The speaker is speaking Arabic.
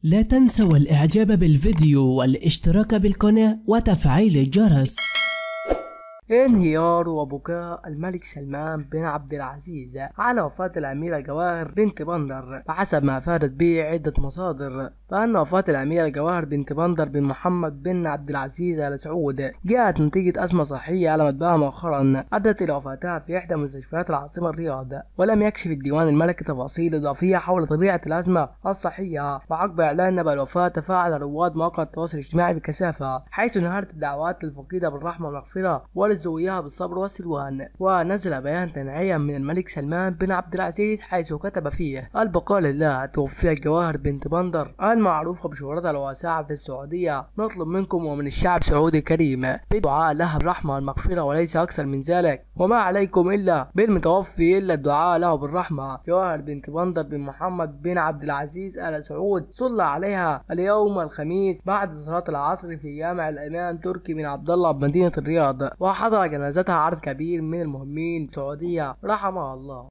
لا تنسوا الإعجاب بالفيديو والاشتراك بالقناة وتفعيل الجرس. انهيار وبكاء الملك سلمان بن عبد العزيز على وفاة الأميرة جواهر بنت بندر، بحسب ما أفادت به عدة مصادر فأن وفاة الأميرة جواهر بنت بندر بن محمد بن عبد العزيز آل سعود جاءت نتيجة أزمة صحية علمت بها مؤخرا أدت إلى وفاتها في إحدى مستشفيات العاصمة الرياض، ولم يكشف الديوان الملكي تفاصيل إضافية حول طبيعة الأزمة الصحية. وعقب إعلان نبأ الوفاة تفاعل رواد مواقع التواصل الاجتماعي بكثافة، حيث نهارت الدعوات للفقيدة بالرحمة والمغفرة ولزويها بالصبر والسلوان. ونزل بيان تنعيا من الملك سلمان بن عبد العزيز حيث كتب فيه: البقاء لله. توفيت جواهر بنت بندر المعروفة بشهرتها الواسعة في السعودية. نطلب منكم ومن الشعب السعودي الكريم بالدعاء لها بالرحمة والمغفرة وليس أكثر من ذلك، وما عليكم إلا بالمتوفي إلا الدعاء له بالرحمة. جواهر بنت بندر بن محمد بن عبد العزيز آل سعود صلى عليها اليوم الخميس بعد صلاة العصر في جامع الإمام تركي بن عبد الله بمدينة الرياض، وحضر جنازتها عدد كبير من المهمين السعودية رحمها الله.